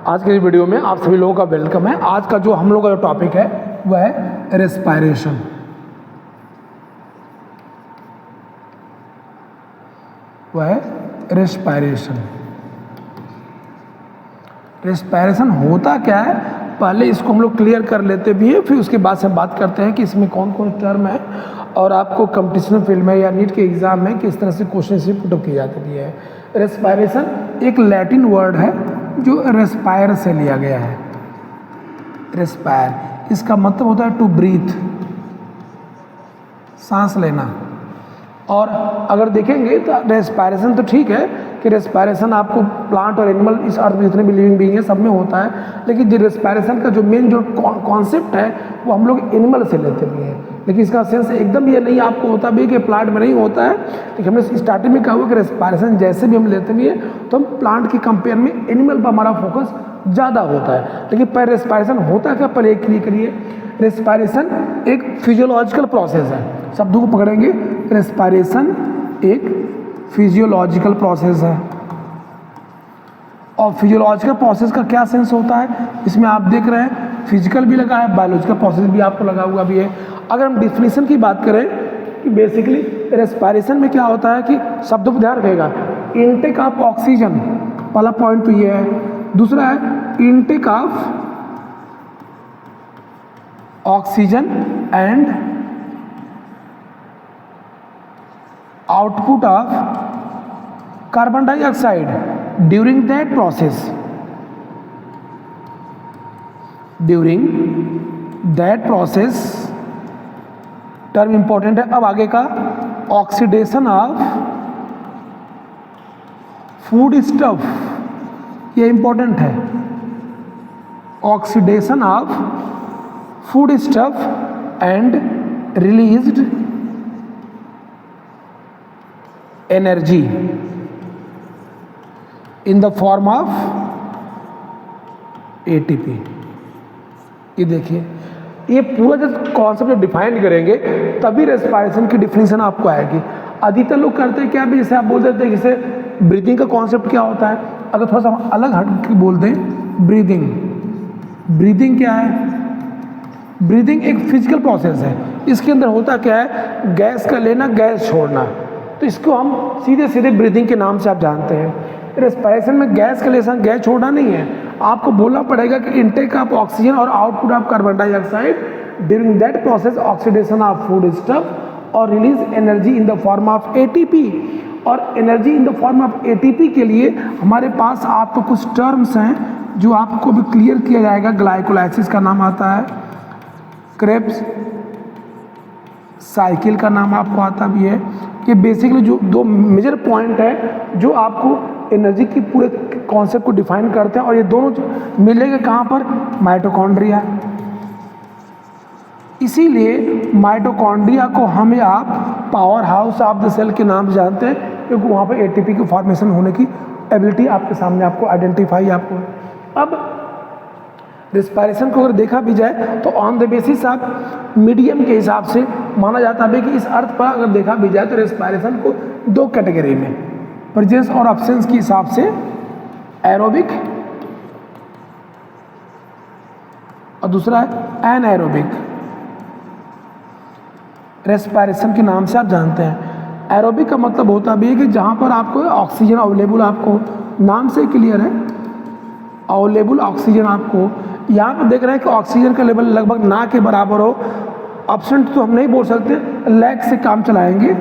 आज के इस वीडियो में आप सभी लोगों का वेलकम है। आज का जो हम लोग का जो टॉपिक है वह है रेस्पायरेशन। रेस्पायरेशन होता क्या है, पहले इसको हम लोग क्लियर कर लेते भी हैं, फिर उसके बाद से हम बात करते हैं कि इसमें कौन कौन टर्म है और आपको कंपटीशन फील्ड में या नीट के एग्जाम में किस तरह से क्वेश्चन से पुटअप की जाती भी है। रेस्पायरेशन एक लैटिन वर्ड है जो रेस्पायर से लिया गया है। रेस्पायर, इसका मतलब होता है टू ब्रीथ, सांस लेना। और अगर देखेंगे तो रेस्पायरेशन तो ठीक है कि रेस्पायरेशन आपको प्लांट और एनिमल, इस अर्थ में जितने भी लिविंग बीइंग है सब में होता है, लेकिन जो रेस्पायरेशन का जो मेन जो कॉन्सेप्ट है वो हम लोग एनिमल से लेते भी हैं, लेकिन इसका सेंस एकदम ये नहीं आपको होता भी कि प्लांट में नहीं होता है। लेकिन हमने स्टार्टिंग में कहा हुआ कि रेस्पायरेशन जैसे भी हम लेते भी हैं तो हम प्लांट के कंपेयर में एनिमल पर हमारा फोकस ज़्यादा होता है। लेकिन पहले रेस्पायरेशन होता क्या, पहले एक क्लियर करिए। रेस्पायरेशन एक फिजियोलॉजिकल प्रोसेस है, शब्दों को पकड़ेंगे। रेस्पायरेशन एक फिजियोलॉजिकल प्रोसेस है। और फिजियोलॉजिकल प्रोसेस का क्या सेंस होता है, इसमें आप देख रहे हैं फिजिकल भी लगा है, बायोलॉजिकल प्रोसेस भी आपको लगा हुआ भी है। अगर हम डिफिनीशन की बात करें कि बेसिकली रेस्पायरेशन में क्या होता है कि शब्दों पर ध्यान रखेगा, इनटेक ऑफ ऑक्सीजन, पहला पॉइंट तो ये है। दूसरा है intake of oxygen and output of carbon dioxide during that process. During that process term important है। अब आगे का ऑक्सीडेशन ऑफ फूड स्टफ, ये इंपॉर्टेंट है। Oxidation of food stuff and released energy in the form of ATP. ये देखिए, ये पूरा जब कॉन्सेप्ट जब डिफाइन करेंगे तभी रेस्पायरेशन की डिफिनीशन आपको आएगी। अधिकतर लोग करते हैं क्या भी, जैसे आप बोल देते हैं जैसे ब्रीदिंग का कॉन्सेप्ट क्या होता है, अगर थोड़ा सा हम अलग हट के बोल दें, ब्रीदिंग। ब्रीदिंग क्या है? ब्रीदिंग एक फिजिकल प्रोसेस है। इसके अंदर होता क्या है, गैस का लेना, गैस छोड़ना, तो इसको हम सीधे सीधे ब्रीदिंग के नाम से आप जानते हैं। रेस्पायरेशन में गैस का लेना, गैस छोड़ना नहीं है, आपको बोलना पड़ेगा कि इनटेक ऑफ ऑक्सीजन और output of carbon dioxide during that process oxidation of food stuff और release energy in the form of ATP. और energy in the form of ATP के लिए हमारे पास आपको कुछ टर्म्स हैं जो आपको भी क्लियर किया जाएगा। ग्लाइकोलाइसिस का नाम आता है, क्रेब्स साइकिल का नाम आपको आता भी है। ये बेसिकली जो दो मेजर पॉइंट है जो आपको एनर्जी की पूरे कॉन्सेप्ट को डिफाइन करते हैं, और ये दोनों मिलेंगे कहाँ पर, माइटोकॉन्ड्रिया। इसीलिए माइटोकॉन्ड्रिया को हम आप powerhouse of the cell के नाम से जानते हैं, क्योंकि वहाँ पर एटीपी की फॉर्मेशन होने की एबिलिटी आपके सामने आपको आइडेंटिफाई आपको है। अब रेस्पायरेशन को अगर देखा भी जाए तो on the basis of medium के हिसाब से माना जाता है कि इस अर्थ पर अगर देखा भी जाए तो रेस्पायरेशन को दो कैटेगरी में, प्रेजेंस और अब्सेंस के हिसाब से, एरोबिक और दूसरा है एनएरोबिक। रेस्पायरेशन के नाम से आप जानते हैं। एरोबिक का मतलब होता भी है कि जहाँ पर आपको ऑक्सीजन अवेलेबल, आपको नाम से क्लियर है, अवेलेबल ऑक्सीजन आपको यहाँ पर देख रहे हैं कि ऑक्सीजन का लेवल लगभग ना के बराबर हो। एब्सेंट तो हम नहीं बोल सकते, लैक से काम चलाएंगे,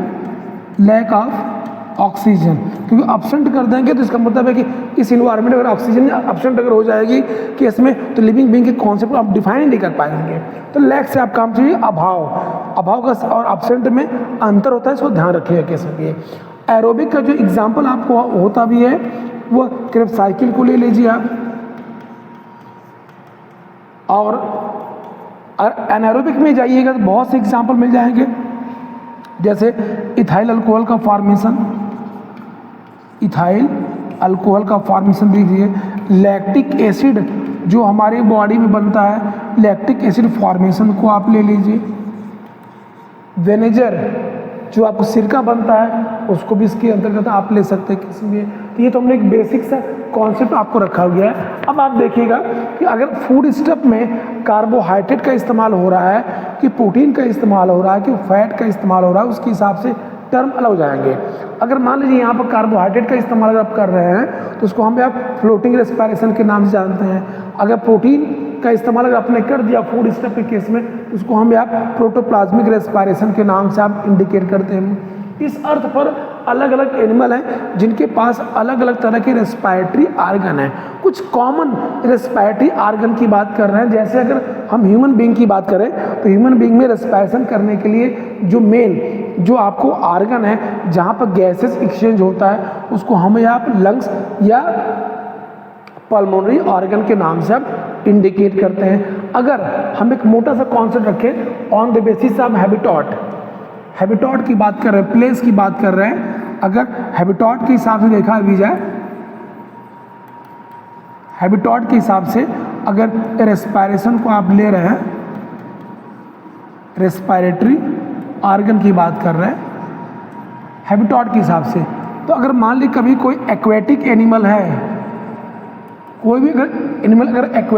लैक ऑफ ऑक्सीजन, क्योंकि एब्सेंट कर देंगे तो इसका मतलब है कि इस इन्वायरमेंट में अगर ऑक्सीजन एब्सेंट अगर हो जाएगी कि इसमें, तो लिविंग बीइंग के कॉन्सेप्ट को आप डिफाइन नहीं कर पाएंगे। तो लैक से आप काम चाहिए, अभाव, अभाव का और एब्सेंट में अंतर होता है, इसको ध्यान रखिएगा कैसे भी। एरोबिक का जो एग्जाम्पल आपको होता भी है वो क्रेब साइकिल को ले लीजिए आप, और एनारोबिक में जाइएगा तो बहुत से एग्जाम्पल मिल जाएंगे, जैसे इथाइल अल्कोहल का फॉर्मेशन, इथाइल अल्कोहल का फॉर्मेशन दीजिए। लैक्टिक एसिड जो हमारी बॉडी में बनता है, लैक्टिक एसिड फॉर्मेशन को आप ले लीजिए। विनेगर जो आपको सिरका बनता है उसको भी इसके अंतर्गत आप ले सकते हैं किसी भी। तो ये तो हमने एक बेसिक सा कॉन्सेप्ट आपको रखा गया है। अब आप देखिएगा कि अगर फूड स्टफ में कार्बोहाइड्रेट का इस्तेमाल हो रहा है, कि प्रोटीन का इस्तेमाल हो रहा है, कि फैट का इस्तेमाल हो रहा है, उसके हिसाब से टर्म अलग हो जाएंगे। अगर मान लीजिए यहाँ पर कार्बोहाइड्रेट का इस्तेमाल अगर आप कर रहे हैं तो उसको हम आप फ्लोटिंग रेस्पिरेशन के नाम से जानते हैं। अगर प्रोटीन का इस्तेमाल अगर आपने कर दिया फूड स्टफ के केस में, उसको हम आप प्रोटोप्लाज्मिक रेस्पिरेशन के नाम से आप इंडिकेट करते हैं। इस अर्थ पर अलग अलग एनिमल हैं जिनके पास अलग अलग तरह के रेस्पिरेटरी आर्गन हैं। कुछ कॉमन रेस्पिरेटरी आर्गन की बात कर रहे हैं, जैसे अगर हम ह्यूमन बीइंग की बात करें तो ह्यूमन बीइंग में रेस्पिरेशन करने के लिए जो मेन जो आपको आर्गन है जहाँ पर गैसेस एक्सचेंज होता है, उसको हम आप लंग्स या पल्मोनरी ऑर्गन के नाम से आप इंडिकेट करते हैं। अगर हम एक मोटा सा कॉन्सेप्ट रखें ऑन द बेसिस ऑफ हैबिटॉट की बात कर रहे हैं, प्लेस की बात कर रहे हैं, अगर हैबिटॉट के हिसाब से देखा भी जाए, हैबिटॉट के हिसाब से अगर रेस्पिरेशन को आप ले रहे हैं, रेस्पिरेटरी आर्गन की बात कर रहे हैं हैबिटॉट के हिसाब से, तो अगर मान ली कभी कोई एक्वेटिक एनिमल है, कोई भी अगर एनिमल अगर